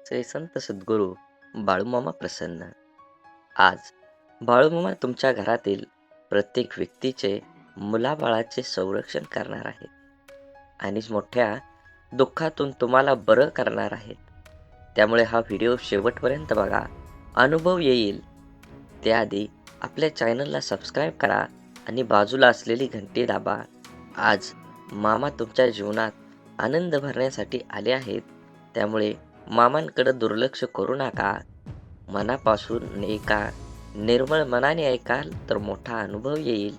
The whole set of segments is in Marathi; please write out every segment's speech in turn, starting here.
श्री संत सद्गुरू बाळूमामा प्रसन्न. आज बाळूमामा तुमच्या घरातील प्रत्येक व्यक्तीचे मुलाबाळाचे संरक्षण करणार आहेत आणि मोठ्या दुःखातून तुम्हाला बरं करणार आहेत. त्यामुळे हा व्हिडिओ शेवटपर्यंत बघा, अनुभव येईल. त्याआधी आपल्या चॅनलला सबस्क्राईब करा आणि बाजूला असलेली घंटी दाबा. आज मामा तुमच्या जीवनात आनंद भरण्यासाठी आले आहेत. त्यामुळे मामांकडे दुर्लक्ष करू नका. मनापासून एका निर्मळ मनाने ऐकाल तर मोठा अनुभव येईल.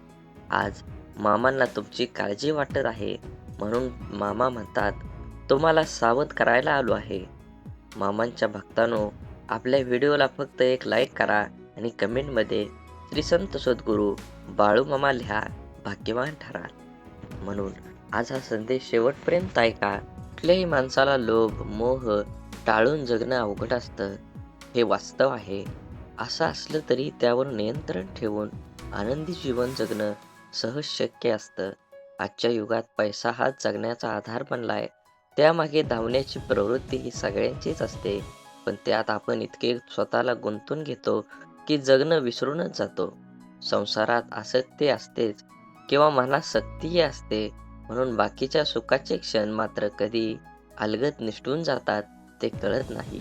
आज मामांना तुमची काळजी वाटत आहे, म्हणून मामा म्हणतात, तुम्हाला सावध करायला आलो आहे. मामांच्या भक्तांनो, आपल्या व्हिडिओला फक्त एक लाईक करा आणि कमेंटमध्ये श्री संत सद्गुरू बाळूमामा लिहा, भाग्यवान ठराल. म्हणून आज हा संदेश शेवटपर्यंत ऐका. कुठल्याही माणसाला लोभ, मोह टाळून जगणं अवघड असतं, हे वास्तव आहे. असं असलं तरी त्यावर नियंत्रण ठेवून आनंदी जीवन जगणं सहज शक्य असतं. आजच्या युगात पैसा हाच जगण्याचा आधार बनलाय. त्यामागे धावण्याची प्रवृत्ती ही सगळ्यांचीच असते, पण त्यात आपण इतके स्वतःला गुंतून घेतो की जगणं विसरूनच जातो. संसारात आसक्ती असतेच किंवा मनात सक्तीही असते, म्हणून बाकीच्या सुखाचे क्षण मात्र कधी अलगद निसटून जातात ते कळत नाही.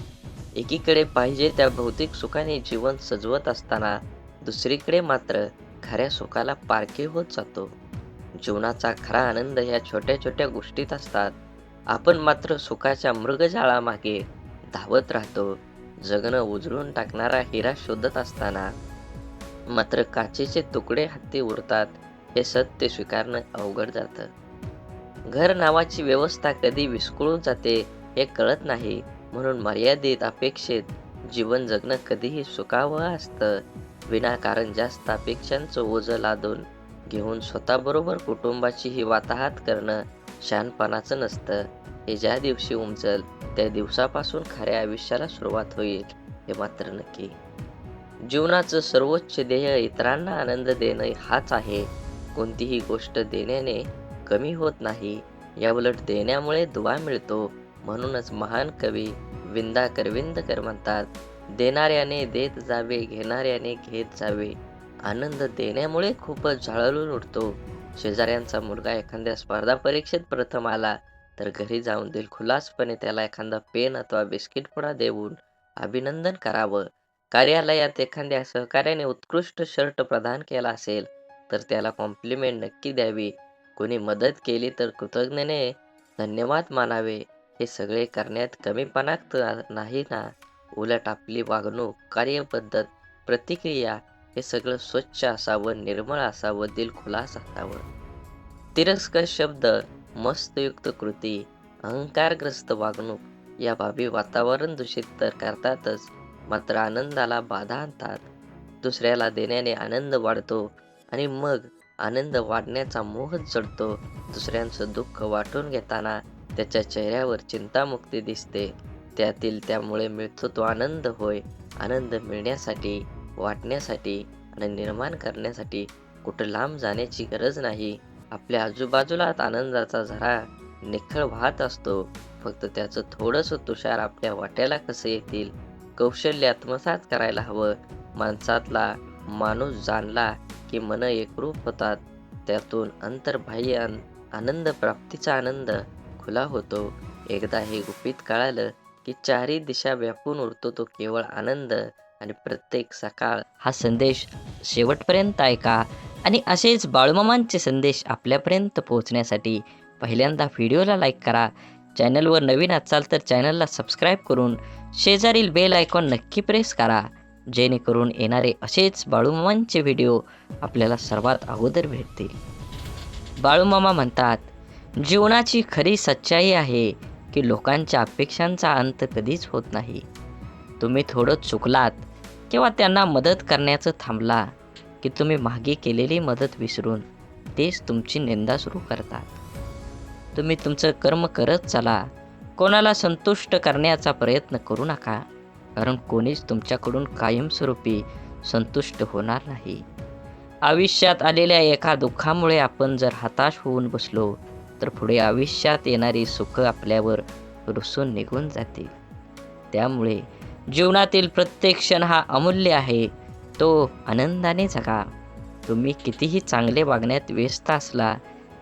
एकीकडे पाहिजे त्या भौतिक सुखाने जीवन सजवत असताना दुसरीकडे मात्र खऱ्या सुखाला पारखे होत जातो. जीवनाचा खरा आनंद ह्या छोट्या छोट्या गोष्टीत असतात. आपण मात्र सुखाच्या मृगजाळामागे धावत राहतो. जगणं उजळून टाकणारा हिरा शोधत असताना मात्र काचेचे तुकडे हाती उरतात. हे सत्य स्वीकारणं अवघड जातं. घर नावाची व्यवस्था कधी विस्कळून जाते हे कळत नाही, म्हणून मर्यादित अपेक्षेत जीवन जगणं कधीही सुखावह असतं. विनाकारण जास्त अपेक्षांचं ओझं लादून घेऊन स्वतःबरोबर कुटुंबाचीही वाताहत करणं शहाणपणाचं नसतं. हे ज्या दिवशी उमजल त्या दिवसापासून खऱ्या आयुष्याला सुरुवात होईल, हे मात्र नक्की. जीवनाचं सर्वोच्च ध्येय इतरांना आनंद देणं हाच आहे. कोणतीही गोष्ट देण्याने कमी होत नाही, याउलट देण्यामुळे दुवा मिळतो. म्हणूनच महान कवी विंदा करविंदकर म्हणतात, देणाऱ्याने देत जावे, घेणाऱ्याने घेत जावे. आनंद देण्यामुळे खूपच झळाळून उठतो. शेजाऱ्यांचा मुलगा एखाद्या स्पर्धा परीक्षेत प्रथम आला तर घरी जाऊन दिलखुलासपणे त्याला एखादा पेन अथवा बिस्किट पुडा देऊन अभिनंदन करावं. कार्यालयात एखाद्या सहकार्याने उत्कृष्ट शर्ट प्रदान केला असेल तर त्याला कॉम्प्लिमेंट नक्की द्यावी. कोणी मदत केली तर कृतज्ञतेने धन्यवाद मानावे. हे सगळे करण्यात कमीपणा नाही ना. उलट आपली वागणूक, कार्यपद्धत, प्रतिक्रिया हे सगळं स्वच्छ असावं, निर्मळ असावं, दिलखुलास असावं. तिरस्कार शब्द, मस्तयुक्त कृती, अहंकारग्रस्त वागणूक या बाबी वातावरण दूषित तर करतातच, मात्र आनंदाला बाधा आणतात. दुसऱ्याला देण्याने आनंद वाढतो आणि मग आनंद वाढण्याचा मोह जडतो. दुसऱ्यांचं दुःख वाटून घेताना त्याच्या चेहऱ्यावर चिंतामुक्ती दिसते. त्यामुळे मिळतो तो आनंद होय. आनंद मिळण्यासाठी, वाटण्यासाठी आणि निर्माण करण्यासाठी कुठं लांब जाण्याची गरज नाही. आपल्या आजूबाजूलाच आनंदाचा झरा निखळ वाहत असतो. फक्त त्याचं थोडंसं तुषार आपल्या वाट्याला कसं येतील, कौशल्य आत्मसात करायला हवं. माणसातला माणूस जाणला की मनं एकरूप होतात. त्यातून अंतर्बाह्य आनंद प्राप्तीचा आनंद खुला होतो. एकदा हे गुपित कळालं की चारही दिशा व्यापून उरतो तो केवळ आनंद. आणि प्रत्येक सकाळ हा संदेश शेवटपर्यंत ऐका आणि असेच बाळूमामांचे संदेश आपल्यापर्यंत पोहोचण्यासाठी पहिल्यांदा व्हिडिओला लाईक करा. चॅनलवर नवीन असाल तर चॅनलला सबस्क्राईब करून शेजारील बेल आयकॉन नक्की प्रेस करा, जेणेकरून येणारे असेच बाळूमामांचे व्हिडिओ आपल्याला सर्वात अगोदर भेटतील. बाळूमामा म्हणतात, जीवनाची खरी सच्चाई आहे की लोकांच्या अपेक्षांचा अंत कधीच होत नाही. तुम्ही थोडं चुकलात किंवा त्यांना मदत करण्याचं थांबला की तुम्ही मागे केलेली मदत विसरून तेच तुमची निंदा सुरू करतात. तुम्ही तुमचं कर्म करत चला. कोणाला संतुष्ट करण्याचा प्रयत्न करू नका, कारण कोणीच तुमच्याकडून कायमस्वरूपी संतुष्ट होणार नाही. आयुष्यात आलेल्या एका दुःखामुळे आपण जर हताश होऊन बसलो तर पुढे आयुष्यात येणारी सुख आपल्यावर रुसून निघून जातील. त्यामुळे जीवनातील प्रत्येक क्षण हा अमूल्य आहे, तो आनंदाने जगा. तुम्ही कितीही चांगले वागण्यात व्यस्त असला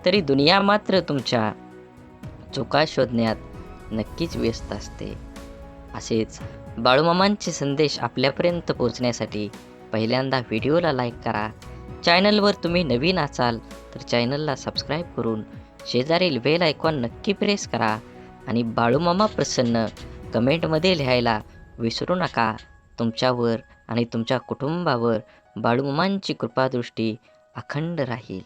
तरी दुनिया मात्र तुमच्या चुका शोधण्यात नक्कीच व्यस्त असते. असेच बाळूमामांचे संदेश आपल्यापर्यंत पोहोचण्यासाठी पहिल्यांदा व्हिडिओला लाईक करा. चॅनलवर तुम्ही नवीन असाल तर चॅनलला सबस्क्राईब करून शेजारील बेल आयकॉन नक्की प्रेस करा आणि बाळूमामा प्रसन्न कमेंटमध्ये लिहायला विसरू नका. तुमच्यावर आणि तुमच्या कुटुंबावर बाळूमामांची कृपादृष्टी अखंड राहील.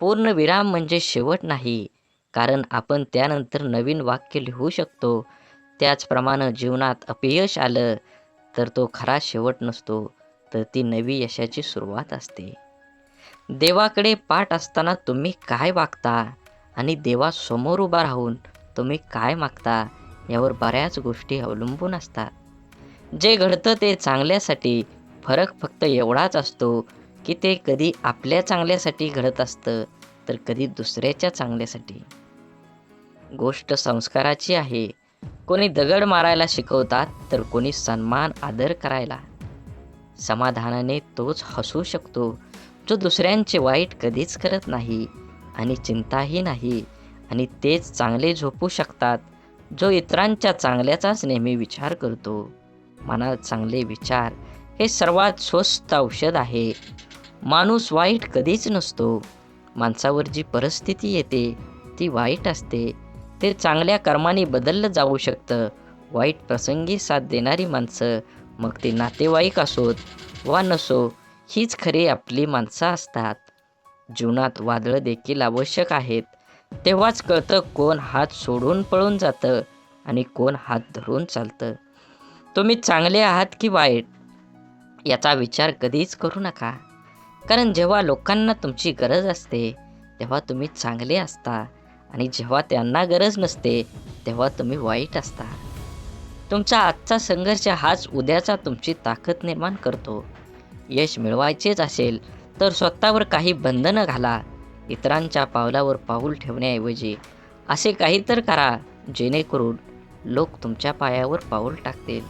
पूर्णविराम म्हणजे शेवट नाही, कारण आपण त्यानंतर नवीन वाक्य लिहू शकतो. त्याचप्रमाणे जीवनात अपयश आलं तर तो खरा शेवट नसतो, तर ती नवी यशाची सुरुवात असते. देवाकडे पाठ असताना तुम्ही काय वागता आणि देवासमोर उभा राहून तुम्ही काय मागता यावर बऱ्याच गोष्टी अवलंबून असतात. जे घडतं ते चांगल्यासाठी. फरक फक्त एवढाच असतो की ते कधी आपल्या चांगल्यासाठी घडत असतं तर कधी दुसऱ्याच्या चांगल्यासाठी. गोष्ट संस्काराची आहे. कोणी दगड मारायला शिकवतात तर कोणी सन्मान आदर करायला. समाधानाने तोच हसू शकतो जो दुसऱ्यांचे वाईट कधीच करत नाही आणि चिंताही नाही, आणि तेच चांगले झोपू शकतात जो इतरांच्या चांगल्याचाच नेहमी विचार करतो. मनात चांगले विचार हे सर्वात स्वस्त औषध आहे. माणूस वाईट कधीच नसतो. माणसावर जी परिस्थिती येते ती वाईट असते. ते चांगल्या कर्माने बदललं जाऊ शकतं. वाईट प्रसंगी साथ देणारी माणसं, मग ते नातेवाईक असोत वा नसो, हीच खरी आपली माणसं असतात. जीवनात वादळं देखील आवश्यक आहेत. तेव्हाच कळतं कोण हात सोडून पळून जातं आणि कोण हात धरून चालतं. तुम्ही चांगले आहात की वाईट याचा विचार कधीच करू नका, कारण जेव्हा लोकांना तुमची गरज असते तेव्हा तुम्ही चांगले असता आणि जेव्हा त्यांना गरज नसते तेव्हा तुम्ही वाईट असता. तुमचा आजचा संघर्ष हाच उद्याचा तुमची ताकद निर्माण करतो. यश मिळवायचेच असेल तर स्वतःवर काही बंधनं घाला. इतरांच्या पावलावर पाऊल ठेवण्याऐवजी असे काही तर करा जेणेकरून लोक तुमच्या पायावर पाऊल टाकतील.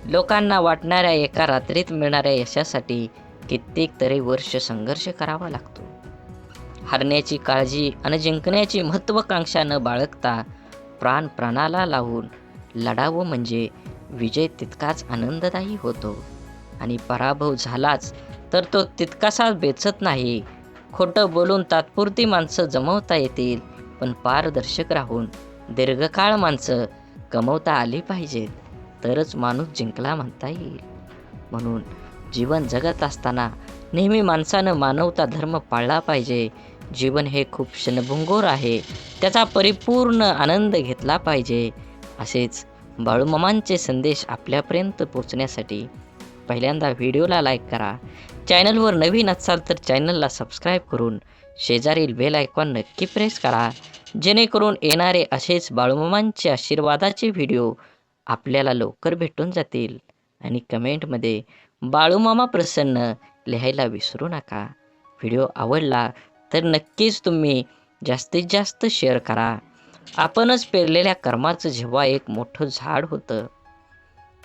लोकांना वाटणाऱ्या एका रात्रीत मिळणाऱ्या यशासाठी कित्येक तरी वर्ष संघर्ष करावा लागतो. हरण्याची काळजी आणि जिंकण्याची महत्त्वाकांक्षा न बाळगता प्राण प्राणाला लावून लढावं म्हणजे विजय तितकाच आनंददायी होतो, आणि पराभव झालाच तर तो तितकासा बेचत नाही. खोटं बोलून तात्पुरती माणसं जमवता येतील, पण पारदर्शक राहून दीर्घकाळ माणसं कमवता आली पाहिजेत, तरच माणूस जिंकला म्हणता येईल. म्हणून जीवन जगत असताना नेहमी माणसानं मानवता धर्म पाळला पाहिजे. जीवन हे खूप क्षणभंगूर आहे, त्याचा परिपूर्ण आनंद घेतला पाहिजे. असेच बाळूमामांचे संदेश आपल्यापर्यंत पोहोचण्यासाठी पहिल्यांदा व्हिडिओला लाईक करा. चॅनलवर नवीन असाल तर चॅनलला सबस्क्राईब करून शेजारील बेल आयकॉन नक्की प्रेस करा, जेणेकरून येणारे असेच बाळूमामांचे आशीर्वादाचे व्हिडिओ आपल्याला लवकर भेटून जातील. आणि कमेंटमध्ये बाळूमामा प्रसन्न लिहायला विसरू नका. व्हिडिओ आवडला तर नक्कीच तुम्ही जास्तीत जास्त शेअर करा. आपणच पेरलेल्या कर्माचं जेव्हा एक मोठं झाड होतं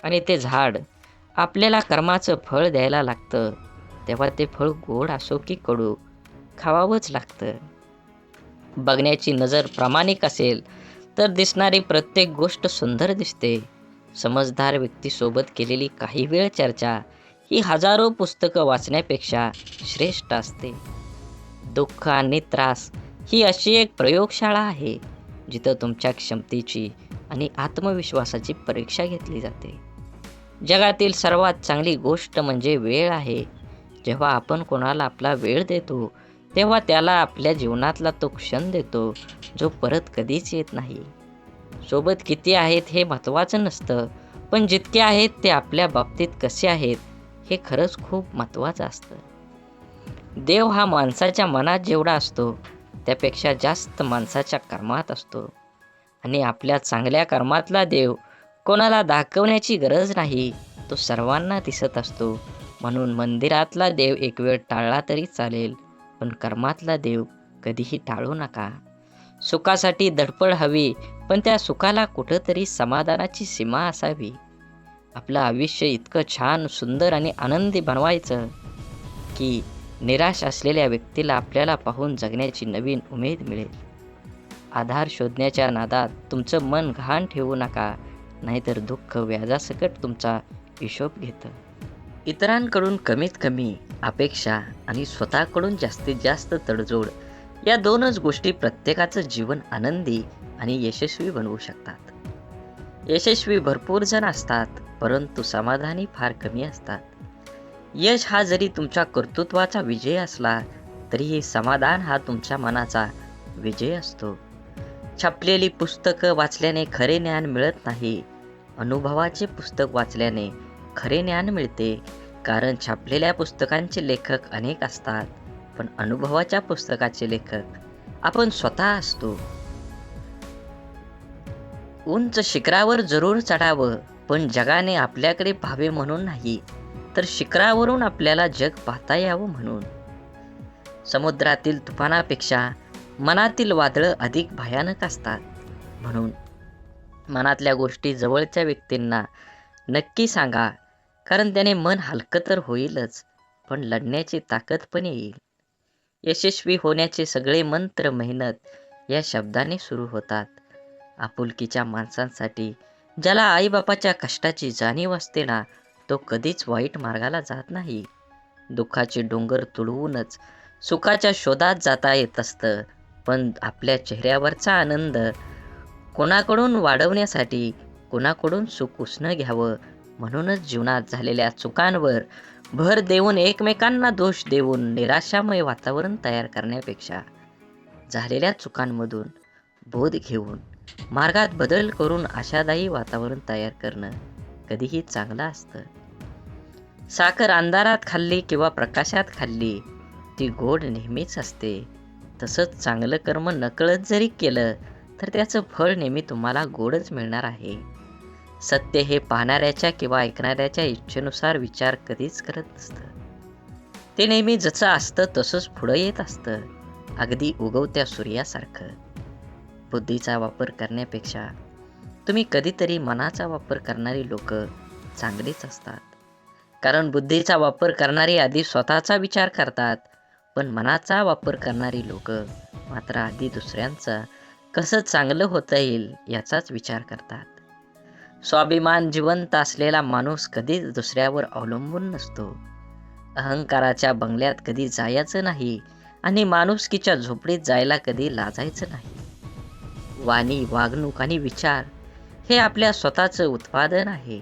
आणि ते झाड आपल्याला कर्माचं फळ द्यायला लागतं, तेव्हा ते फळ गोड असो की कडू खावावंच लागतं. बघण्याची नजर प्रामाणिक असेल तर दिसणारी प्रत्येक गोष्ट सुंदर दिसते. समजदार व्यक्तीसोबत केलेली काही वेळ चर्चा ही हजारो पुस्तकं वाचण्यापेक्षा श्रेष्ठ असते. दुःख आणि त्रास ही अशी एक प्रयोगशाळा आहे जिथं तुमच्या क्षमतेची आणि आत्मविश्वासाची परीक्षा घेतली जाते. जगातील सर्वात चांगली गोष्ट म्हणजे वेळ आहे. जेव्हा आपण कोणाला आपला वेळ देतो तेव्हा त्याला आपल्या जीवनातला तो क्षण देतो जो परत कधीच येत नाही. सोबत किती आहेत हे महत्त्वाचं नसतं, पण जितके आहेत ते आपल्या बाबतीत कसे आहेत हे खरंच खूप महत्त्वाचं असतं. देव हा माणसाच्या मनात जेवढा असतो त्यापेक्षा जास्त माणसाच्या कर्मात असतो, आणि आपल्या चांगल्या कर्मातला देव कोणाला दाखवण्याची गरज नाही, तो सर्वांना दिसत असतो. म्हणून मंदिरातला देव एक वेळ टाळला तरी चालेल, पण कर्मातला देव कधीही टाळू नका. सुखासाठी धडपड हवी, पण त्या सुखाला कुठंतरी समाधानाची सीमा असावी. आपलं आयुष्य इतकं छान, सुंदर आणि आनंदी बनवायचं की निराश असलेल्या व्यक्तीला आपल्याला पाहून जगण्याची नवीन उमेद मिळेल. आधार शोधण्याच्या नादात तुमचं मन घाण ठेवू नका, नाहीतर दुःख व्याजासकट तुमचा हिशोब घेतं. इतरांकडून कमीत कमी अपेक्षा आणि स्वतःकडून जास्तीत जास्त तडजोड या दोनच गोष्टी प्रत्येकाचं जीवन आनंदी आणि यशस्वी बनवू शकतात. यशस्वी भरपूर जण असतात, परंतु समाधानी फार कमी असतात. यश हा जरी तुमच्या कर्तृत्वाचा विजय असला, तरीही समाधान हा तुमच्या मनाचा विजय असतो. छापलेली पुस्तकं वाचल्याने खरे ज्ञान मिळत नाही. अनुभवाचे पुस्तक वाचल्याने खरे ज्ञान मिळते. कारण छापलेल्या पुस्तकांचे लेखक अनेक असतात, पण अनुभवाच्या पुस्तकाचे लेखक आपण स्वतः असतो. उंच शिखरावर जरूर चढावं, पण जगाने आपल्याकडे पाहावे म्हणून नाही, तर शिखरावरून आपल्याला जग पाहता यावं म्हणून. समुद्रातील तुफानापेक्षा मनातील वादळं अधिक भयानक असतात. म्हणून मनातल्या गोष्टी जवळच्या व्यक्तींना नक्की सांगा, कारण त्याने मन हलकं तर होईलच, पण लढण्याची ताकद पण येईल. यशस्वी होण्याचे सगळे मंत्र मेहनत या शब्दाने सुरू होतात. आपुलकीच्या माणसांसाठी, ज्याला आईबापाच्या कष्टाची जाणीव असते ना, तो कधीच वाईट मार्गाला जात नाही. दुःखाचे डोंगर तुडवूनच सुखाच्या शोधात जाता येत असतं, पण आपल्या चेहऱ्यावरचा आनंद कोणाकडून वाढवण्यासाठी कोणाकडून सुख उसनं घ्यावं, म्हणूनच जीवनात झालेल्या चुकांवर भर देऊन एकमेकांना दोष देऊन निराशामय वातावरण तयार करण्यापेक्षा झालेल्या चुकांमधून बोध घेऊन मार्गात बदल करून आशादायी वातावरण तयार करणं कधीही चांगलं असतं. साखर अंधारात खाल्ली किंवा प्रकाशात खाल्ली, ती गोड नेहमीच असते. तसंच चांगलं कर्म नकळत जरी केलं, तर त्याचं फळ नेहमी तुम्हाला गोडच मिळणार आहे. सत्य हे पाहणाऱ्याच्या किंवा ऐकणाऱ्याच्या इच्छेनुसार विचार कधीच करत नसतं. ते नेहमी जसं असतं तसंच पुढं येत असतं, अगदी उगवत्या सूर्यासारखं. बुद्धीचा वापर करण्यापेक्षा तुम्ही कधीतरी मनाचा वापर करणारी लोक चांगलीच असतात. कारण बुद्धीचा वापर करणारी आधी स्वतःचा विचार करतात, पण मनाचा वापर करणारी लोक मात्र आधी दुसऱ्यांचं कसं चांगलं होता येईल याचाच विचार करतात. स्वाभिमान जिवंत असलेला माणूस कधीच दुसऱ्यावर अवलंबून नसतो. अहंकाराच्या बंगल्यात कधी जायचं नाही आणि माणुसकीच्या झोपडीत जायला कधी लाजायचं नाही. वाणी, वागणूक आणि विचार हे आपल्या स्वतःचं उत्पादन आहे.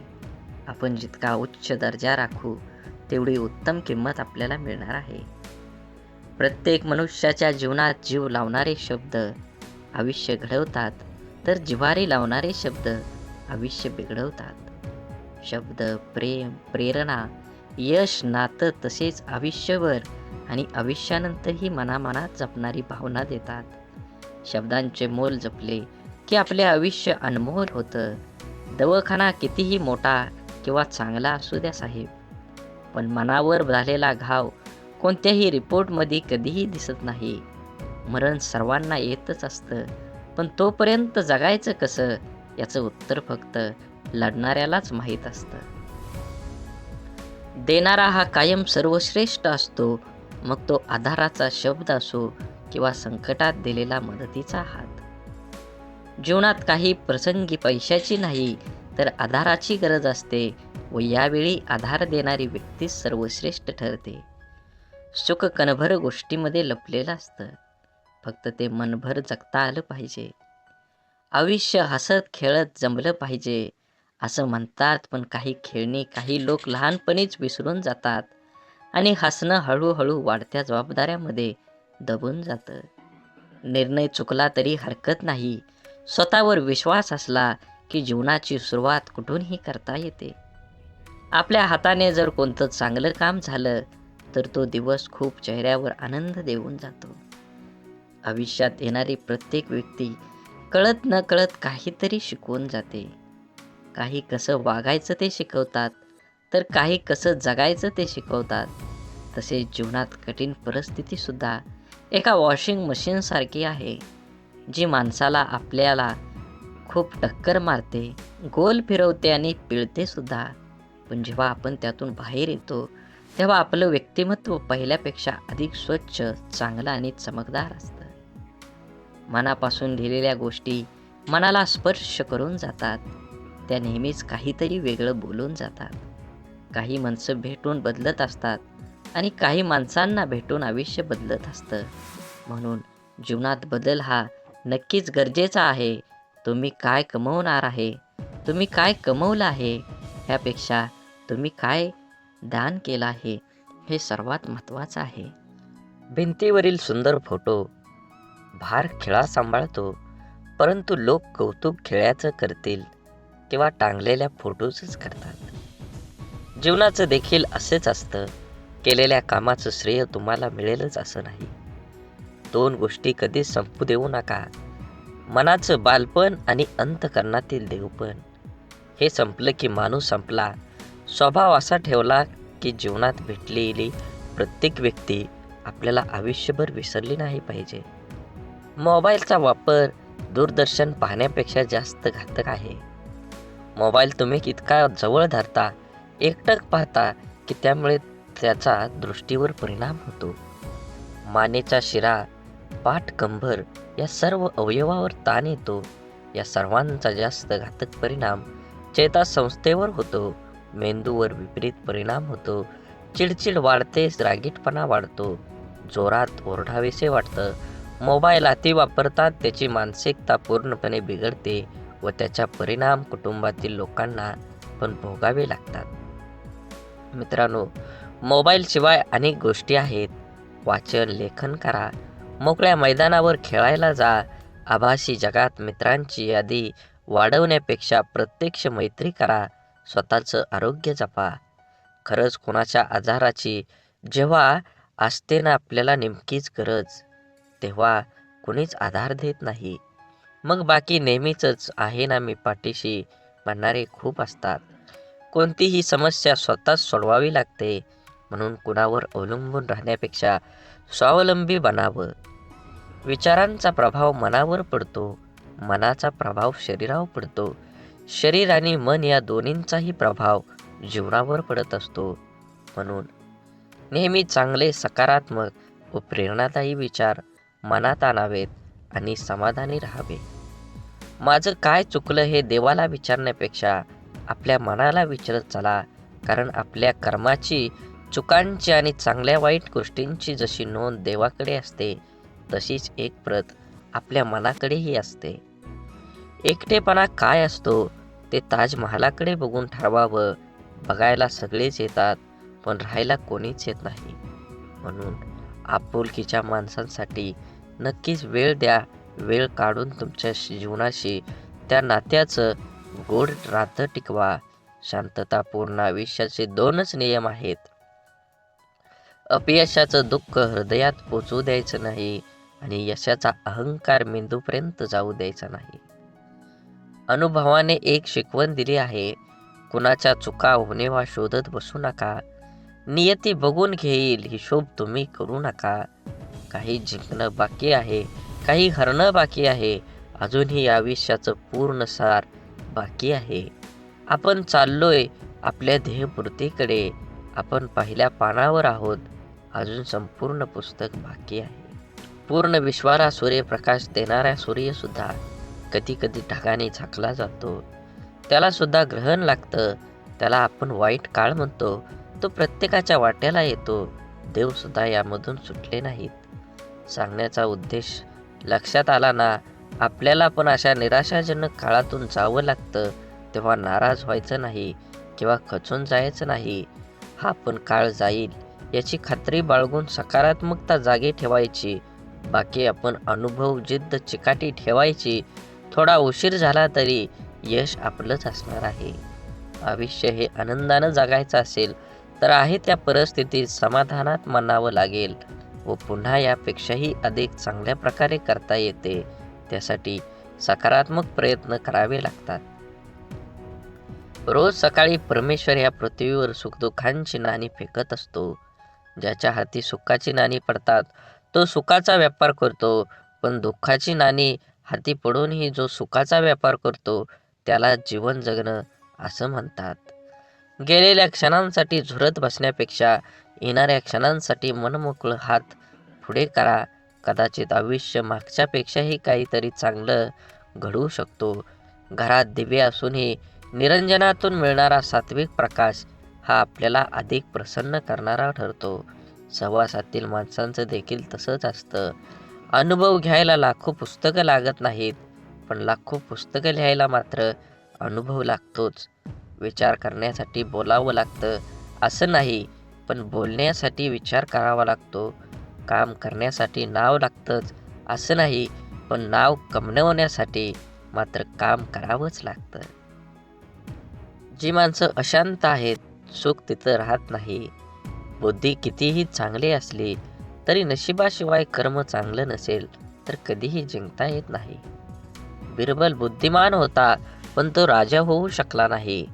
आपण जितका उच्च दर्जा राखू, तेवढी उत्तम किंमत आपल्याला मिळणार आहे. प्रत्येक मनुष्याच्या जीवनात जीव लावणारे शब्द आयुष्य घडवतात, तर जिव्हारी लावणारे शब्द आयुष्य बिघडवतात. शब्द, प्रेम, प्रेरणा, यश, नातं तसेच आयुष्यभर आणि आयुष्यानंतरही मनामनात जपणारी भावना देतात. शब्दांचे मोल जपले की आपले आयुष्य अनमोल होतं. दवाखाना कितीही मोठा किंवा चांगला असू द्या साहेब, पण मनावर झालेला घाव कोणत्याही रिपोर्टमध्ये कधीही दिसत नाही. मरण सर्वांना येतच असतं, पण तोपर्यंत जगायचं कसं याचं उत्तर फक्त लढणाऱ्यालाच माहीत असतं. देणारा हा कायम सर्वश्रेष्ठ असतो, मग तो आधाराचा शब्द असो किंवा संकटात दिलेला मदतीचा हात. जीवनात काही प्रसंगी पैशाची नाही, तर आधाराची गरज असते व यावेळी आधार देणारी व्यक्ती सर्वश्रेष्ठ ठरते. सुख कणभर गोष्टीमध्ये लपलेलं असतं, फक्त ते मनभर जगता आलं पाहिजे. आयुष्य हसत खेळत जमलं पाहिजे असं म्हणतात, पण काही खेळणी काही लोक लहानपणीच विसरून जातात आणि हसणं हळूहळू वाढत्या जबाबदाऱ्यामध्ये दबून जातं. निर्णय चुकला तरी हरकत नाही, स्वतःवर विश्वास असला की जीवनाची सुरुवात कुठूनही करता येते. आपल्या हाताने जर कोणतं चांगलं काम झालं, तर तो दिवस खूप चेहऱ्यावर आनंद देऊन जातो. आयुष्यात येणारी प्रत्येक व्यक्ती कळत न कळत काहीतरी शिकवून जाते. काही कसं वागायचं ते शिकवतात, तर काही कसं जगायचं ते शिकवतात. तसेच जीवनात कठीण परिस्थितीसुद्धा एका वॉशिंग मशीनसारखी आहे. जी माणसाला आपल्याला खूप टक्कर मारते, गोल फिरवते आणि पिळते सुद्धा. पण जेव्हा आपण त्यातून बाहेर येतो, तेव्हा आपलं व्यक्तिमत्व पहिल्यापेक्षा अधिक स्वच्छ, चांगलं आणि चमकदार असतं. मनापासून लिहिलेल्या गोष्टी मनाला स्पर्श करून जातात. त्या नेहमीच काहीतरी वेगळं बोलून जातात. काही माणसं भेटून बदलत असतात आणि काही माणसांना भेटून आयुष्य बदलत असतं. म्हणून जीवनात बदल हा नक्कीच गरजेचा आहे. तुम्ही काय कमवणार आहे, तुम्ही काय कमवलं आहे, ह्यापेक्षा तुम्ही काय दान केलं आहे, हे सर्वात महत्त्वाचं आहे. भिंतीवरील सुंदर फोटो भार खेळा सांभाळतो, परंतु लोक कौतुक खेळाचं करतील किंवा टांगलेल्या फोटोचंच करतात. जीवनाचं देखील असेच असतं. केलेल्या कामाचं श्रेय तुम्हाला मिळेलच असं नाही. दोन गोष्टी कधीच संपू देऊ नका. मनाचं बालपण आणि अंतःकरणातील देवपण. हे संपलं की माणूस संपला. स्वभाव असा ठेवला की जीवनात भेटलेली प्रत्येक व्यक्ती आपल्याला आयुष्यभर विसरली नाही पाहिजे. मोबाईलचा वापर दूरदर्शन पाहण्यापेक्षा जास्त घातक आहे. मोबाईल तुम्ही इतका जवळ धरता, एकटक पाहता की त्यामुळे त्याचा दृष्टीवर परिणाम होतो. मानेचा शिरा, पाठ, कंबर या सर्व अवयवावर ताण येतो. या सर्वांचा जास्त घातक परिणाम चेतासंस्थेवर होतो. मेंदूवर विपरीत परिणाम होतो. चिडचिड वाढते, रागीटपणा वाढतो, जोरात ओरडावेसे वाटतं. मोबाईल अति वापरतात त्याची मानसिकता पूर्णपणे बिघडते व त्याचा परिणाम कुटुंबातील लोकांना पण भोगावे लागतात. मित्रांनो, मोबाईलशिवाय अनेक गोष्टी आहेत. वाचन, लेखन करा, मोकळ्या मैदानावर खेळायला जा. आभासी जगात मित्रांची यादी वाढवण्यापेक्षा प्रत्यक्ष मैत्री करा. स्वतःचं आरोग्य जपा. खरंच कोणाच्या आजाराची जेव्हा असते ना आपल्याला नेमकीच गरज, तेव्हा कुणीच आधार देत नाही. मग बाकी नेहमीच आहे ना मी पाठीशी म्हणणारे खूप असतात. कोणतीही समस्या स्वतःच सोडवावी लागते. म्हणून कुणावर अवलंबून राहण्यापेक्षा स्वावलंबी बनावं. विचारांचा प्रभाव मनावर पडतो, मनाचा प्रभाव शरीरावर पडतो, शरीर आणि मन या दोन्हींचाही प्रभाव जीवनावर पडत असतो. म्हणून नेहमी चांगले, सकारात्मक व प्रेरणादायी विचार मनात आणावेत आणि समाधानी राहावे. माझं काय चुकलं हे देवाला विचारण्यापेक्षा आपल्या मनाला विचारत चला. कारण आपल्या कर्माची, चुकांची आणि चांगल्या वाईट गोष्टींची जशी नोंद देवाकडे असते, तशीच एक प्रत आपल्या मनाकडेही असते. एकटेपणा काय असतो ते ताजमहालाकडे बघून ठरवावं. बघायला सगळेच येतात, पण राहायला कोणीच येत नाही. म्हणून आपुलकीच्या माणसांसाठी नक्कीच वेळ द्या. वेळ काढून तुमच्या जीवनाशी, त्या नात्याचं गोड नातं टिकवा. शांततापूर्ण आयुष्याचे दोनच नियम आहेत. अपयशाचं दुःख हृदयात पोचू द्यायचं नाही आणि यशाचा अहंकार मेंदूपर्यंत जाऊ द्यायचा नाही. अनुभवाने एक शिकवण दिली आहे. कुणाच्या चुका होणेवा शोधत बसू नका. नियती बघून घेईल, हिशोब तुम्ही करू नका. काही जिंकणं बाकी आहे, काही हरणं बाकी आहे, अजूनही आयुष्याचं पूर्ण सार बाकी आहे. आपण चाललोय आपल्या ध्येयपूर्तीकडे. आपण पहिल्या पानावर आहोत, अजून संपूर्ण पुस्तक बाकी आहे. पूर्ण विश्वाला सूर्यप्रकाश देणारा सूर्यसुद्धा कधी कधी ढगाने झाकला जातो. त्याला सुद्धा ग्रहण लागतं. त्याला आपण वाईट काळ म्हणतो. तो प्रत्येकाच्या वाट्याला येतो. देवसुद्धा यामधून सुटले नाहीत. सांगण्याचा उद्देश लक्षात आला ना? आपल्याला पण अशा निराशाजनक काळातून जावं लागतं, तेव्हा नाराज व्हायचं नाही किंवा खचून जायचं नाही. हा पण काळ जाईल याची खात्री बाळगून सकारात्मकता जागी ठेवायची. बाकी आपण अनुभव, जिद्द, चिकाटी ठेवायची. थोडा उशीर झाला तरी यश आपलंच असणार आहे. आयुष्य हे आनंदानं जगायचं असेल तर आहे त्या परिस्थितीत समाधानात मानावं लागेल व पुन्हा यापेक्षाही अधिक चांगल्या प्रकारे करता येते. त्यासाठी सकारात्मक प्रयत्न करावे लागतात. रोज सकाळी परमेश्वर या पृथ्वीवर सुखदुःखांची नाणी फेकत असतो. ज्याच्या हाती सुखाची नाणी पडतात तो सुखाचा व्यापार करतो, पण दुःखाची नाणी हाती पडूनही जो सुखाचा व्यापार करतो त्याला जीवन जगणं असं म्हणतात. गेलेल्या क्षणांसाठी झुरत बसण्यापेक्षा येणाऱ्या क्षणांसाठी मनमोकळं हात पुढे करा. कदाचित आयुष्य मागच्यापेक्षाही काहीतरी चांगलं घडवू शकतो. घरात दिवे असूनही निरंजनातून मिळणारा सात्विक प्रकाश हा आपल्याला अधिक प्रसन्न करणारा ठरतो. सहवासातील माणसांचं देखील तसंच असतं. अनुभव घ्यायला लाखो पुस्तकं लागत नाहीत, पण लाखो पुस्तकं लिहायला मात्र अनुभव लागतोच. विचार करण्यासाठी बोलावं लागतं असं नाही, पण बोलण्यासाठी विचार करावा लागतो. काम करण्यासाठी नाव लागतंच असं नाही, पण नाव कमवण्यासाठी मात्र काम करावंच लागतं. जी माणसं अशांत आहेत, सुख तिथं राहत नाही. बुद्धी कितीही चांगली असली तरी नशिबाशिवाय कर्म चांगलं नसेल तर कधीही जिंकता येत नाही. बिरबल बुद्धिमान होता, पण तो राजा होऊ शकला नाही.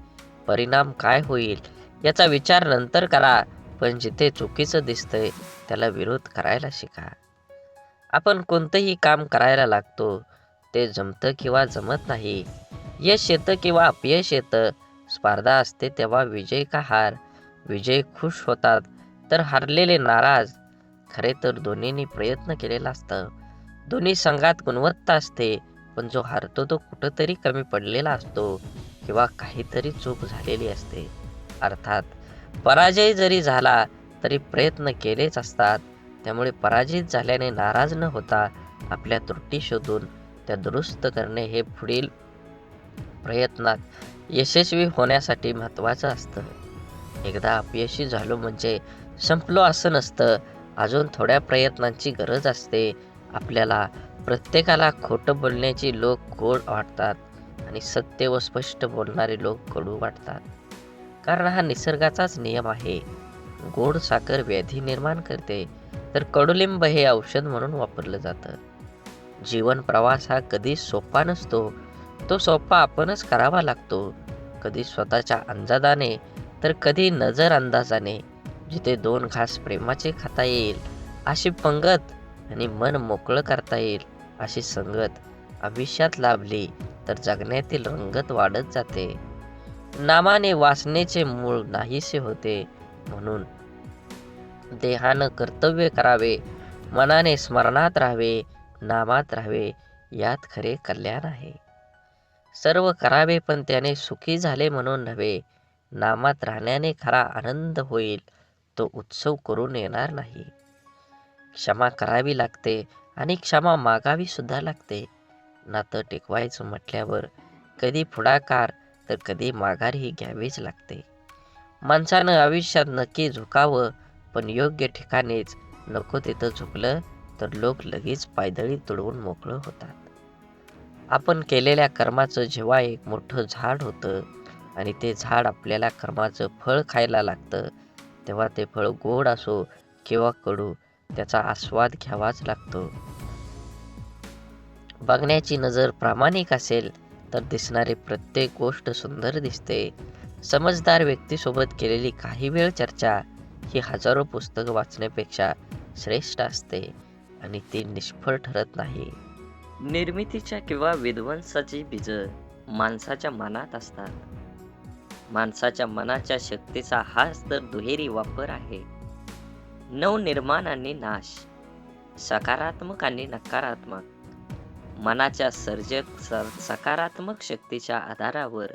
परिणाम काय होईल याचा विचार नंतर करा, पण जिथे चुकीचं दिसतंय त्याला विरोध करायला शिका. आपण कोणतंही काम करायला लागतो, ते जमतं किंवा जमत नाही. यश येतं किंवा अपयश येतं. स्पर्धा असते तेव्हा विजय का हार. विजय खुश होतात तर हारलेले नाराज. खरे तर दोन्हींनी प्रयत्न केलेला असतं. दोन्ही संघात गुणवत्ता असते, पण जो हारतो तो कुठंतरी कमी पडलेला असतो किंवा काहीतरी चूक झालेली असते. अर्थात पराजय जरी झाला तरी प्रयत्न केलेच असतात. त्यामुळे पराजित झाल्याने नाराज न होता आपल्या त्रुटी शोधून त्या दुरुस्त करणे हे पुढील प्रयत्नात यशस्वी होण्यासाठी महत्त्वाचं असतं. एकदा अपयशी झालो म्हणजे संपलो असं नसतं. अजून थोड्या प्रयत्नांची गरज असते. आपल्याला प्रत्येकाला खोटं बोलण्याची लोक गोड वाटतात आणि सत्य व स्पष्ट बोलणारे लोक कडू वाटतात. कारण हा निसर्गाचाच नियम आहे. गोड साखर व्याधी निर्माण करते, तर कडुलिंब हे औषध म्हणून वापरलं जातं. जीवन प्रवास हा कधी सोपा नसतो. तो सोपा आपणच करावा लागतो. कधी स्वतःच्या अंदाजाने तर कधी नजर अंदाजाने. जिथे 2 घास प्रेमाचे खाता येईल अशी पंगत आणि मन मोकळं करता येईल अशी संगत आयुष्यात लाभली तर जगण्यातील रंगत वाढत जाते. नामाने वासनेचे मूळ नाहीसे होते. म्हणून देहानं कर्तव्य करावे, मनाने स्मरणात राहावे, नामात राहावे, यात खरे कल्याण आहे. सर्व करावे पण त्याने सुखी झाले म्हणून नव्हे. नामात राहण्याने खरा आनंद होईल, तो उत्सव करून येणार नाही. क्षमा करावी लागते आणि क्षमा मागावी सुद्धा लागते. नातं टिकवायचं म्हटल्यावर कधी पुढाकार तर कधी माघारही घ्यावीच लागते. माणसानं आयुष्यात नक्की झुकावं, पण योग्य ठिकाणीच. नको तिथं झुकलं तर लोक लगेच पायदळी तुडवून मोकळं होतात. आपण केलेल्या कर्माचं जेव्हा एक मोठं झाड होतं आणि ते झाड आपल्याला कर्माचं फळ खायला लागतं, तेव्हा ते फळ गोड असो किंवा कडू, त्याचा आस्वाद घ्यावाच लागतो. बघण्याची नजर प्रामाणिक असेल तर दिसणारी प्रत्येक गोष्ट सुंदर दिसते. समजदार व्यक्तीसोबत केलेली काही वेळ चर्चा ही हजारो पुस्तकं वाचण्यापेक्षा श्रेष्ठ असते आणि ती निष्फळ ठरत नाही. निर्मितीच्या किंवा विध्वंसाची बीजं माणसाच्या मनात असतात. माणसाच्या मनाच्या शक्तीचा हाच तर दुहेरी वापर आहे. नवनिर्माण आणि नाश, सकारात्मक आणि नकारात्मक. मनाच्या सकारात्मक शक्तीच्या आधारावर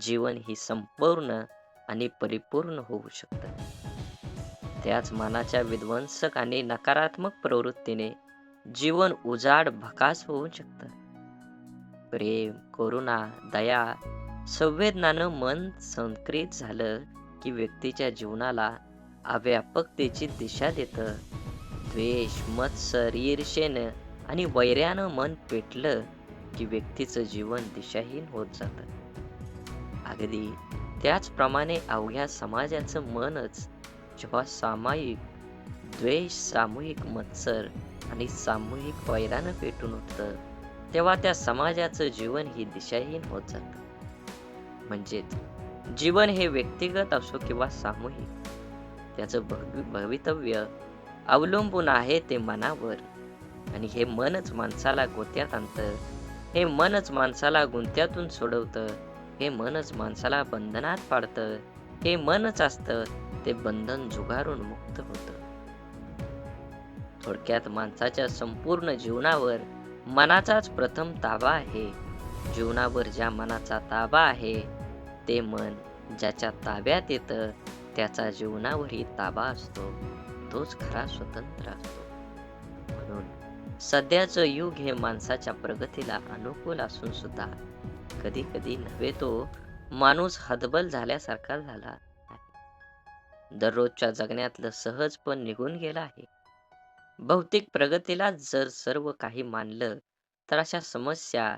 जीवन ही संपूर्ण आणि परिपूर्ण होऊ शकतं. त्याच मनाच्या विध्वंसक आणि नकारात्मक प्रवृत्तीने जीवन उजाड भकास होऊ शकतं. प्रेम, करुणा, दया, संवेदनानं मन संक्रित झालं की व्यक्तीच्या जीवनाला अव्यापकतेची दिशा देतं. द्वेष, मत्सर, ईर्ष्येनं आणि वैर्यानं मन पेटलं की व्यक्तीचं जीवन दिशाहीन होत जातं. अगदी त्याचप्रमाणे अवघ्या समाजाचं मनच जेव्हा सामायिक द्वेष, सामूहिक मत्सर आणि सामूहिक वैरानं पेटून उठतं, तेव्हा त्या समाजाचं जीवन ही दिशाहीन होत जातं. म्हणजेच जीवन हे व्यक्तिगत असो किंवा सामूहिक, त्याचं भवितव्य अवलंबून आहे ते मनावर, आणि हे मनच माणसाला गोत्यात आणतं हे मनच माणसाला गुंत्यातून सोडवतं. हे मनच माणसाला बंधनात पाडतं. हे मनच असतं ते बंधन झुगारून मुक्त होतं. थोडक्यात माणसाच्या संपूर्ण जीवनावर मनाचाच प्रथम ताबा आहे. जीवनावर ज्या मनाचा ताबा आहे ते मन ज्याच्या ताब्यात येतं त्याचा जीवनावरही ताबा असतो. तोच खरा स्वतंत्र असतो. म्हणून सध्याचं युग हे माणसाच्या प्रगतीला अनुकूल असून सुद्धा कधी कधी नव्हे तो माणूस हतबल झाल्यासारखा झाला आहे. दररोजच्या जगण्यातलं सहजपण निघून गेलं आहे. भौतिक प्रगतीला जर सर्व काही मानलं तर अशा समस्या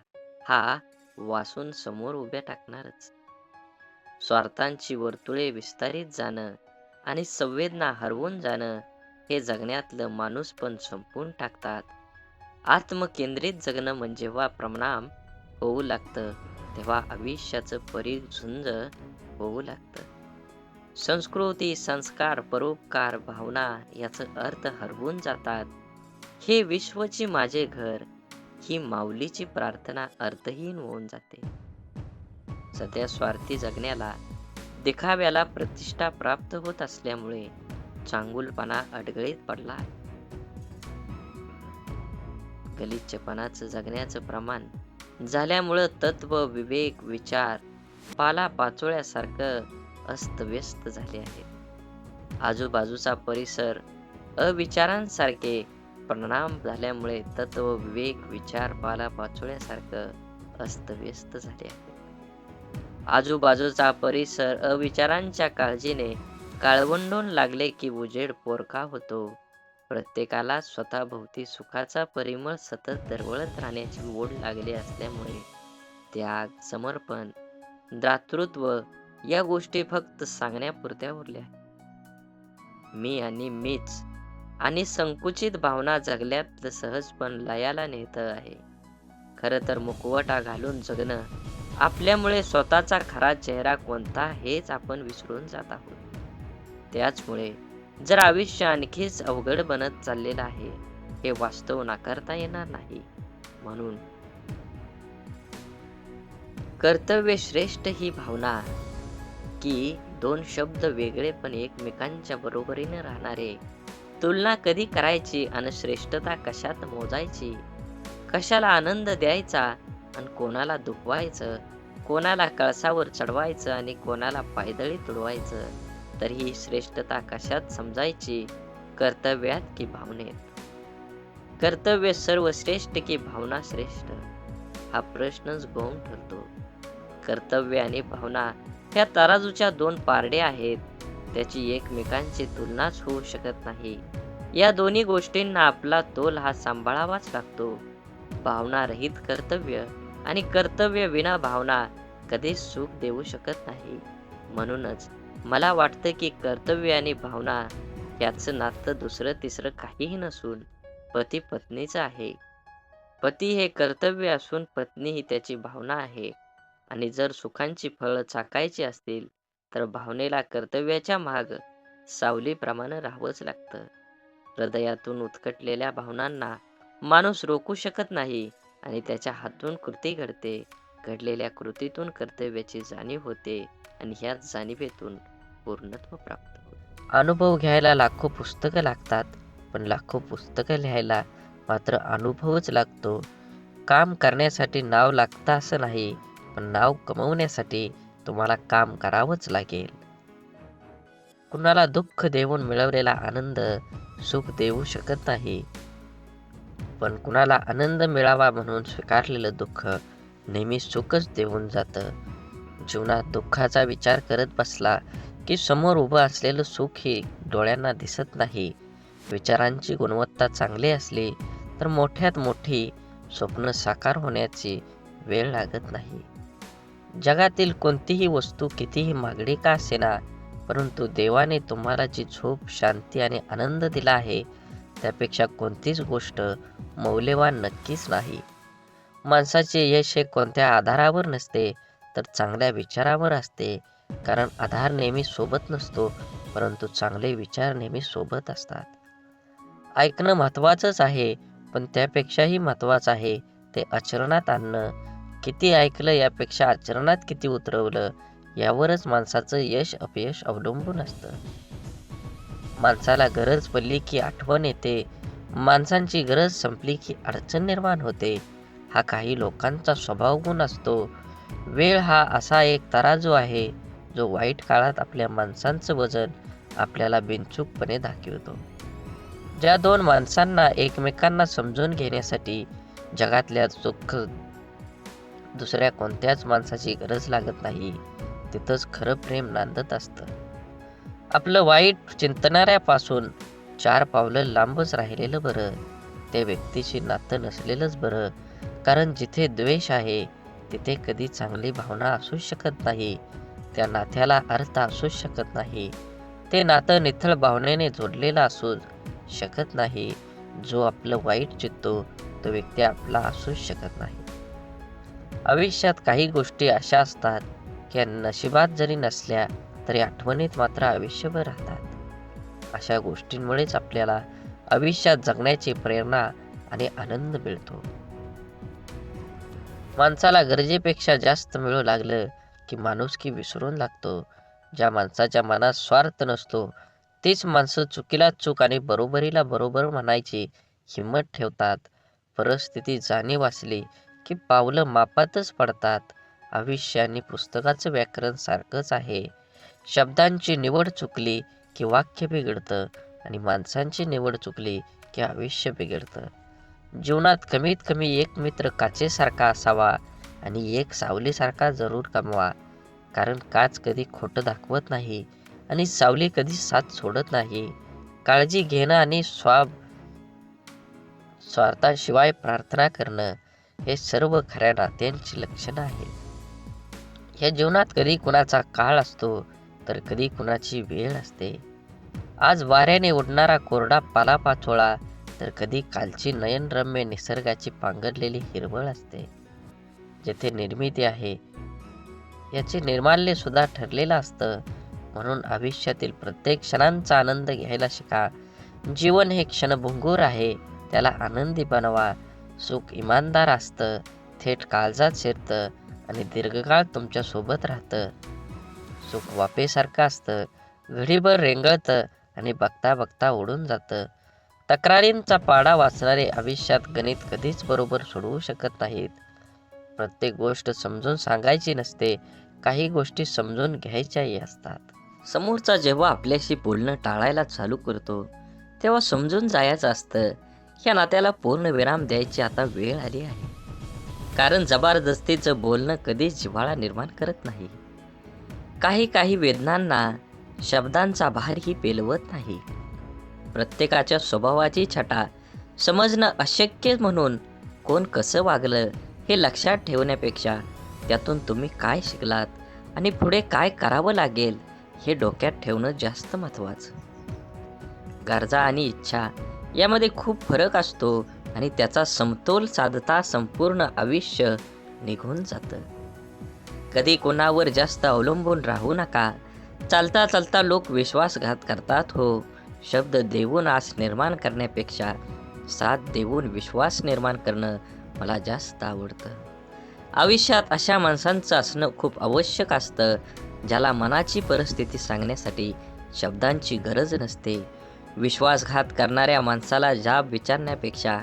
हा वासून समोर उभ्या टाकणारच. स्वार्थांची वर्तुळे विस्तारित जाणं आणि संवेदना हरवून जाणं हे जगण्यातलं माणूसपण संपवून टाकतात. आत्मकेंद्रित जगणं म्हणजे जेव्हा परिणाम होऊ लागतं तेव्हा आयुष्याचं परिझुंज होऊ लागतं. संस्कृती, संस्कार, परोपकार, भावना याचं अर्थ हरवून जातात. हे विश्वची माझे घर ही माऊलीची प्रार्थना अर्थहीन होऊन जाते. सध्या स्वार्थी जगण्याला, दिखाव्याला प्रतिष्ठा प्राप्त होत असल्यामुळे चांगुलपणा अडगळीत पडला आहे. गलिच्छपणाचं जगण्याचं प्रमाण झाल्यामुळं तत्व, विवेक, विचार पालापाचोळ्यासारखं अस्तव्यस्त झाले आहे. आजूबाजूचा परिसर अविचारांसारखे परिणाम झाल्यामुळे तत्व, विवेक, विचार पालापाचोळ्यासारखं अस्तव्यस्त झाले आहे. आजूबाजूचा परिसर अविचारांच्या काळजीने काळवंडून लागले की उजेड पोरका होतो. प्रत्येकाला स्वतःभोवती सुखाचा परिमळ सतत दरवळत राहण्याची ओढ लागली असल्यामुळे त्याग, समर्पण, दातृत्व या गोष्टी फक्त सांगण्यापुरत्या उरल्या. मी आणि मीच आणि संकुचित भावना जगल्यातलं सहजपण लयाला नेतं आहे. खरं तर मुखवटा घालून जगणं आपल्यामुळे स्वतःचा खरा चेहरा कोणता हेच आपण विसरून जात आहोत. त्याचमुळे जर आयुष्य आणखीच अवघड बनत चाललेलं आहे हे वास्तव नाकारता येणार नाही. म्हणून कर्तव्य श्रेष्ठ ही भावना की दोन शब्द वेगळे पण एकमेकांच्या बरोबरीने राहणारे, तुलना कधी करायची आणि श्रेष्ठता कशात मोजायची, कशाला आनंद द्यायचा आणि कोणाला दुखवायचं, कोणाला कळसावर चढवायचं आणि कोणाला पायदळी तुडवायचं, तर ही श्रेष्ठता कशात समजायची, कर्तव्यात की भावनेत? कर्तव्य सर्वश्रेष्ठ की भावना श्रेष्ठ हा प्रश्नच गौण ठरतो. कर्तव्य आणि भावना ह्या तराजूच्या दोन पारड्या आहेत. त्याची एकमेकांची तुलनाच होऊ शकत नाही. या दोन्ही गोष्टींना आपला तोल हा सांभाळावाच लागतो. भावना रहित कर्तव्य आणि कर्तव्य विना भावना कधीच सुख देऊ शकत नाही. म्हणूनच मला वाटतं की कर्तव्य आणि भावना याचं नातं दुसरं तिसरं काहीही नसून पती पत्नीचं आहे. पती हे कर्तव्य असून पत्नी ही त्याची भावना आहे. आणि जर सुखांची फळं चाखायची असतील तर भावनेला कर्तव्याच्या माग सावलीप्रमाणे राहावंच लागतं. हृदयातून उत्कटलेल्या भावनांना माणूस रोखू शकत नाही आणि त्याच्या हातून कृती घडते. घडलेल्या कृतीतून कर्तव्याची जाणीव होते आणि ह्याच जाणीवेतून पूर्णत्व प्राप्त होते. अनुभव घ्यायला लाखो पुस्तकं लागतात, पण लाखो पुस्तकं लिहायला मात्र अनुभवच लागतो. काम करण्यासाठी नाव लागतं असं नाही, पण नाव कमवण्यासाठी तुम्हाला काम करावंच लागेल. कुणाला दुःख देऊन मिळवलेला आनंद सुख देऊ शकत नाही, पण कुणाला आनंद मिळावा म्हणून स्वीकारलेलं दुःख नेहमी सुखच देऊन जातं. जीवनात दुःखाचा विचार करत बसला की समोर उभं असलेलं सुख हे डोळ्यांना दिसत नाही. विचारांची गुणवत्ता चांगली असली तर मोठ्यात मोठी स्वप्न साकार होण्याची वेळ लागत नाही. जगातील कोणतीही वस्तू कितीही महागडी का असेना, परंतु देवाने तुम्हाला जी झोप, शांती आणि आनंद दिला आहे त्यापेक्षा कोणतीच गोष्ट मौल्यवान नक्कीच नाही. माणसाचे यश हे कोणत्या आधारावर नसते तर चांगल्या विचारावर असते. कारण आधार नेहमी सोबत नसतो, परंतु चांगले विचार नेहमी सोबत असतात. ऐकणं महत्त्वाचंच आहे, पण त्यापेक्षाही महत्त्वाचं आहे ते आचरणात आणणं. किती ऐकलं यापेक्षा आचरणात किती उतरवलं यावरच माणसाचं यश अपयश अवलंबून असतं. माणसाला गरज पडली की आठवण येते, माणसांची गरज संपली की अडचण निर्माण होते. हा काही लोकांचा स्वभाव गुण असतो. वेळ हा असा एक तराजू आहे जो वाईट काळात आपल्या माणसांचं वजन आपल्याला बिनचूकपणे दाखवतो. ज्या दोन माणसांना एकमेकांना समजून घेण्यासाठी जगातल्या दुसऱ्या कोणत्याच माणसाची गरज लागत नाही, तिथंच खरं प्रेम नांदत असतं. आपलं वाईट चिंतणाऱ्यापासून 4 पावलं लांबच राहिलेलं बरं. त्या व्यक्तीशी नातं नसलेलंच बरं. कारण जिथे द्वेष आहे तिथे कधी चांगली भावना असू शकत नाही. त्या नात्याला अर्थ असू शकत नाही. ते नातं निथळ भावनेने जोडलेलं असू शकत नाही. जो आपलं वाईट चित्तो तो व्यक्ती आपला असूच शकत नाही. आयुष्यात काही गोष्टी अशा असतात की नशिबात जरी नसल्या तरी आठवणीत मात्र आयुष्यभर राहतात. अशा गोष्टींमुळेच आपल्याला आयुष्यात जगण्याची प्रेरणा आणि आनंद मिळतो. माणसाला गरजेपेक्षा जास्त मिळू लागलं की माणुसकी विसरून लागतो. ज्या माणसाच्या मनात स्वार्थ नसतो तीच माणसं चुकीला चूक आणि बरोबरीला बरोबर म्हणायची हिंमत ठेवतात. परिस्थिती जाणीव असली की पावलं मापातच पडतात. आयुष्य आणि पुस्तकाचं व्याकरण सारखंच आहे. शब्दांची निवड चुकली की वाक्य बिघडतं आणि माणसांची निवड चुकली की आयुष्य बिघडतं. जीवनात कमीत कमी एक मित्र काचेसारखा असावा आणि एक सावलीसारखा जरूर कमवा. कारण काच कधी खोटं दाखवत नाही आणि सावली कधी साथ सोडत नाही. काळजी घेणं आणि स्वार्थाशिवाय प्रार्थना करणं हे सर्व खऱ्या नात्यांची लक्षणं आहेत. या जीवनात कधी कुणाचा काळ असतो तर कधी कुणाची वेळ असते. आज वाऱ्याने उडणारा कोरडा पालापाचोळा तर कधी कालची नयनरम्य निसर्गाची पांघरलेली हिरवळ असते. जेथे निर्मिती आहे याचे निर्माल्य सुद्धा ठरलेलं असतं. म्हणून आयुष्यातील प्रत्येक क्षणांचा आनंद घ्यायला शिका. जीवन हे क्षणभंगूर आहे, त्याला आनंदी बनवा. सुख इमानदार असतं, थेट काळजात शिरतं आणि दीर्घकाळ तुमच्या सोबत राहतं. सुख वाफेसारखं असतं, घडीभर रेंगळतं आणि बघता बघता उडून जातं. तक्रारींचा पाडा वाचणारे आयुष्यात गणित कधीच बरोबर सोडवू शकत नाहीत. प्रत्येक गोष्ट समजून सांगायची नसते, काही गोष्टी समजून घ्यायच्याही असतात. समोरचा जेव्हा आपल्याशी बोलणं टाळायला चालू करतो तेव्हा समजून जायचं असतं या नात्याला पूर्ण विराम द्यायची आता वेळ आली आहे. कारण जबरदस्तीचं बोलणं कधीच जिव्हाळा निर्माण करत नाही. काही वेदनांना शब्दांचा भारही पेलवत नाही. प्रत्येकाच्या स्वभावाची छटा समजणं अशक्य म्हणून कोण कसं वागलं हे लक्षात ठेवण्यापेक्षा त्यातून तुम्ही काय शिकलात आणि पुढे काय करावं लागेल हे डोक्यात ठेवणं जास्त महत्त्वाचं. गरजा आणि इच्छा यामध्ये खूप फरक असतो आणि त्याचा समतोल साधता संपूर्ण आयुष्य निघून जातं. कधी कोणावर जास्त अवलंबून राहू नका. चालता चालता लोक विश्वासघात करतात हो. शब्द देऊन आस निर्माण करण्यापेक्षा साथ देऊन विश्वास निर्माण करणं मला जास्त आवडतं. आयुष्यात अशा माणसांचं असणं खूप आवश्यक असतं ज्याला मनाची परिस्थिती सांगण्यासाठी शब्दांची गरज नसते. विश्वासघात करणाऱ्या माणसाला जाब विचारण्यापेक्षा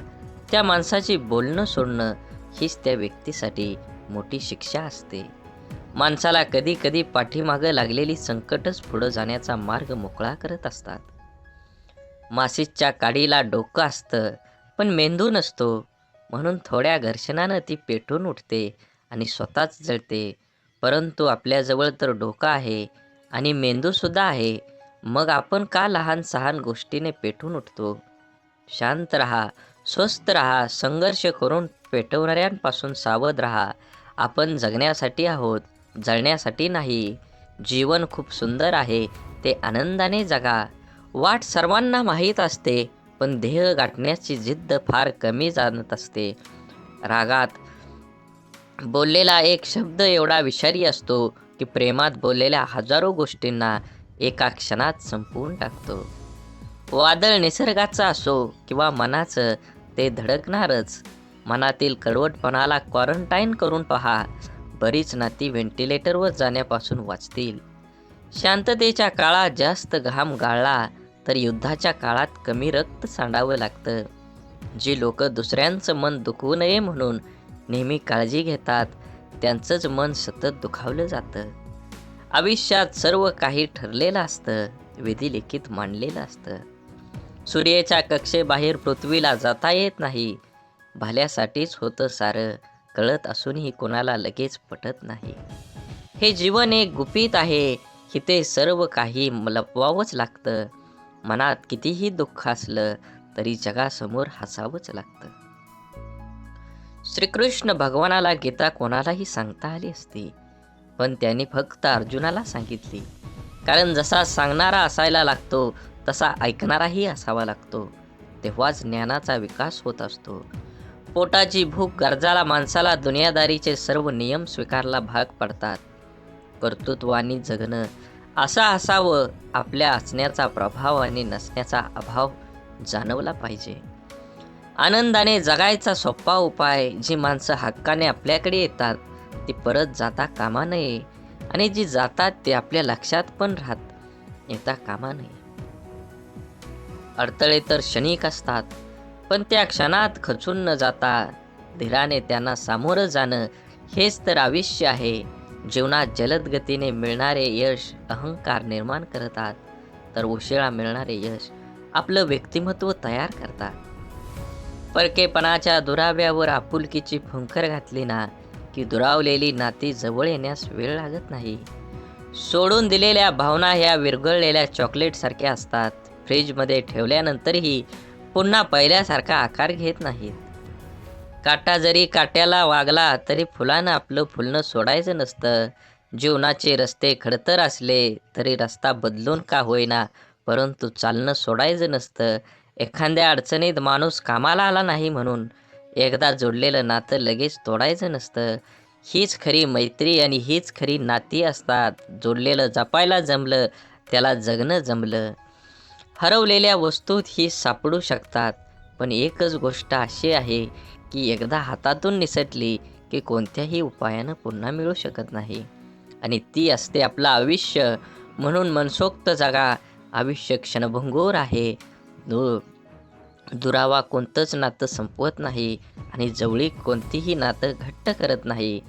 त्या माणसाची बोलणं सोडणं हीच त्या व्यक्तीसाठी मोठी शिक्षा असते. माणसाला कधी कधी पाठीमागं लागलेली संकटच पुढं जाण्याचा मार्ग मोकळा करत असतात. माशीच्या काडीला डोकं असतं पण मेंदू नसतो. म्हणून थोड्या घर्षणानं ती पेटून उठते आणि स्वतःच जळते. परंतु आपल्याजवळ तर डोकं आहे आणि मेंदूसुद्धा आहे. मग आपण का लहान सहान गोष्टीने पेटून उठतो? शांत राहा, स्वस्थ राहा. संघर्ष करून पेटवणाऱ्यांपासून सावध राहा. आपण जगण्यासाठी आहोत, जळण्यासाठी नाही. जीवन खूप सुंदर आहे, ते आनंदाने जगा. वाट सर्वांना माहीत असते पण ध्येय गाठण्याची जिद्द फार कमी जाणत असते. रागात बोललेला एक शब्द एवढा विषारी असतो की प्रेमात बोललेल्या हजारो गोष्टींना एका क्षणात संपवून टाकतो. वादळ निसर्गाचं असो किंवा मनाचं ते धडकणारच. मनातील कडवटपणाला क्वारंटाईन करून पहा. बरीच नाती व्हेंटिलेटरवर जाण्यापासून वाचतील. शांततेच्या काळात जास्त घाम गाळला तर युद्धाच्या काळात कमी रक्त सांडावं लागतं. जी लोक दुसऱ्यांचं मन दुखवू नये म्हणून नेहमी काळजी घेतात त्यांचंच मन सतत दुखावलं जातं. आयुष्यात सर्व काही ठरलेलं असतं, विधिलिखित मांडलेलं असतं. सूर्याच्या कक्षेबाहेर पृथ्वीला जाता येत नाही. भल्यासाठीच होतं सारं, कळत असूनही कोणाला लगेच पटत नाही. हे जीवन एक गुपित आहे, इथे सर्व काही लपवावंच लागतं. मनात कितीही दुःख असलं तरी जगासमोर हसावंच लागतं. श्रीकृष्ण भगवानाला गीता कोणालाही सांगता आली असती, पण त्यांनी फक्त अर्जुनाला सांगितली. कारण जसा सांगणारा असायला लागतो तसा ऐकणाराही असावा लागतो. तेव्हाच ज्ञानाचा विकास होत असतो. पोटाची भूक गरजाला माणसाला दुनियादारीचे सर्व नियम स्वीकारला भाग पडतात. कर्तृत्वानी जगणं असं असावं, आपल्या असण्याचा प्रभाव आणि नसण्याचा अभाव जाणवला पाहिजे. आनंदाने जगायचा सोपा उपाय, जी माणसं हक्काने आपल्याकडे येतात ती परत जाता कामा नये, आणि जी जातात ते आपल्या लक्षात पण येता कामा नये. अडथळे तर क्षणिक असतात, पण त्या क्षणात खचून न जाता धीराने त्यांना सामोरं जाणं हेच तर आयुष्य आहे. जीवनात जलद गतीने मिळणारे यश अहंकार निर्माण करतात, तर उशिरा मिळणारे यश आपलं व्यक्तिमत्व तयार करतात. परकेपणाच्या दुराव्यावर आपुलकीची फुंकर घातली ना की दुरावलेली नाती जवळ येण्यास वेळ लागत नाही. सोडून दिलेल्या भावना ह्या विरघळलेल्या चॉकलेटसारख्या असतात. फ्रीजमध्ये ठेवल्यानंतरही पुन्हा पहिल्यासारखा आकार घेत नाहीत. काटा जरी काट्याला वागला तरी फुलानं आपलं फुलणं सोडायचं नसतं. जीवनाचे रस्ते खडतर असले तरी रस्ता बदलून का होईना, परंतु चालणं सोडायचं नसतं. एखाद्या अडचणीत माणूस कामाला आला नाही म्हणून एकदा जोडलेलं नातं लगेच तोडायचं नसतं. हीच खरी मैत्री आणि हीच खरी नाती असतात. जोडलेलं जपायला जमलं त्याला जगणं जमलं. हरवलेल्या वस्तूत ही सापडू शकतात, पण एकच गोष्ट अशी आहे की एकदा हातातून निसटली की कोणत्याही उपायानं पुन्हा मिळू शकत नाही, आणि ती असते आपलं आयुष्य. म्हणून मनसोक्त जगा. आयुष्य क्षणभंगूर आहे. दुरावा कोणतंच नातं संपवत नाही आणि जवळीक कोणतीही नातं घट्ट करत नाही.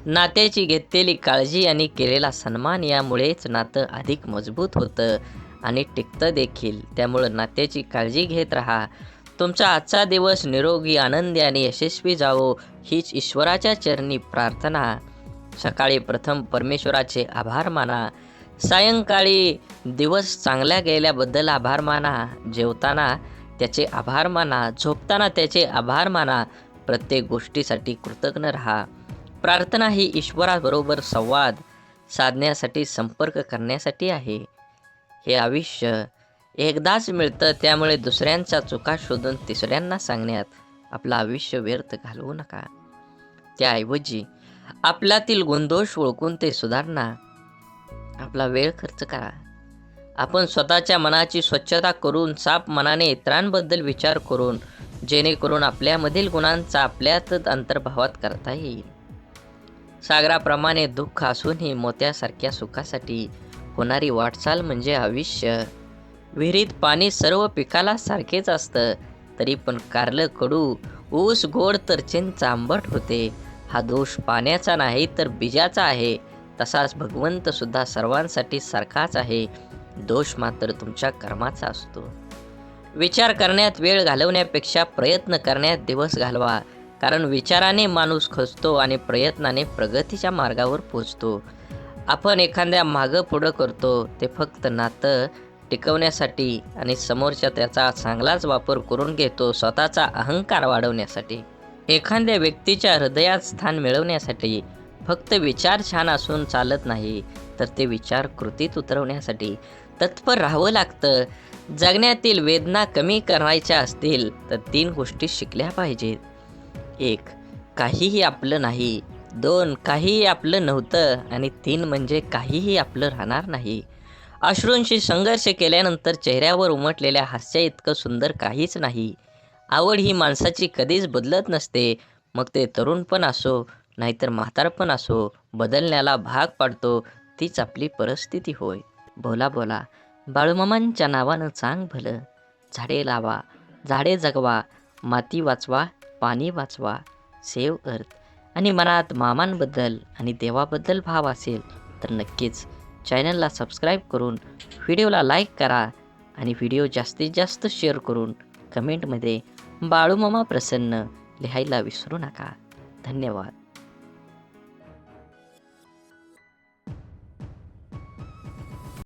नात्याची घेतलेली काळजी आणि केलेला सन्मान यामुळेच नातं अधिक मजबूत होतं आणि टिकतं देखील. त्यामुळं नात्याची काळजी घेत राहा. तुमचा आजचा दिवस निरोगी, आनंदी आणि यशस्वी जावो हीच ईश्वराच्या चरणी प्रार्थना. सकाळी प्रथम परमेश्वराचे आभार माना. सायंकाळी दिवस चांगल्या गेल्याबद्दल आभार माना. जेवताना त्याचे आभार माना. झोपताना त्याचे आभार माना. प्रत्येक गोष्टीसाठी कृतज्ञ राहा. प्रार्थना ही ईश्वराबरोबर संवाद साधण्यासाठी, संपर्क करण्यासाठी आहे. हे आयुष्य एकदाच मिळतं, त्यामुळे दुसऱ्यांच्या चुका शोधून तिसऱ्यांना सांगण्यात आपलं आयुष्य व्यर्थ घालवू नका. त्याऐवजी आपल्यातील गुणदोष ओळखून ते सुधारणा आपला वेळ खर्च करा. आपण स्वतःच्या मनाची स्वच्छता करून, साफ मनाने इतरांबद्दल विचार करून, जेणेकरून आपल्यामधील गुणांचा आपल्यातच अंतर्भावात करता येईल. सागराप्रमाणे दुःख असूनही मोत्यासारख्या सुखासाठी होणारी वाटचाल म्हणजे आयुष्य. विहिरीत पाणी सर्व पिकाला सारखेच असतं, तरी पण कारलं कडू, ऊस गोड तर चिंच आंबट होते. हा दोष पाण्याचा नाही तर बीजाचा आहे. तसाच भगवंत सुद्धा सर्वांसाठी सारखाच आहे. दोष मात्र तुमच्या कर्माचा असतो. विचार करण्यात वेळ घालवण्यापेक्षा प्रयत्न करण्यात दिवस घालवा. कारण विचाराने माणूस खचतो आणि प्रयत्नाने प्रगतीच्या मार्गावर पोचतो. आपण एखाद्या मागं पुढं करतो ते फक्त नातं टिकवण्यासाठी आणि समोरच्या त्याचा चांगलाच वापर करून घेतो स्वतःचा अहंकार वाढवण्यासाठी. एखाद्या व्यक्तीच्या हृदयात स्थान मिळवण्यासाठी फक्त विचार छान असून चालत नाही, तर ते विचार कृतीत उतरवण्यासाठी तत्पर राहावं लागतं. जगण्यातील वेदना कमी करायच्या असतील तर 3 गोष्टी शिकल्या पाहिजेत. 1. काहीही आपलं नाही. 2. काहीही आपलं नव्हतं. आणि 3 म्हणजे काहीही आपलं राहणार नाही. अश्रूंशी संघर्ष केल्यानंतर चेहऱ्यावर उमटलेल्या हास्य इतकं सुंदर काहीच नाही. आवड ही माणसाची कधीच बदलत नसते, मग ते तरुण पण असो नाहीतर म्हातारपण असो, बदलण्याला भाग पाडतो तीच आपली परिस्थिती होय. बोला बोला बाळूमामांच्या नावानं चांग भलं. झाडे लावा, झाडे जगवा, माती वाचवा, पाणी वाचवा, सेव्ह अर्थ. आणि मनात मामांबद्दल आणि देवाबद्दल भाव असेल तर नक्कीच चॅनलला सबस्क्राईब करून व्हिडिओला लाईक करा आणि व्हिडिओ जास्तीत जास्त शेअर करून कमेंटमध्ये बाळूमामा प्रसन्न लिहायला विसरू नका. धन्यवाद.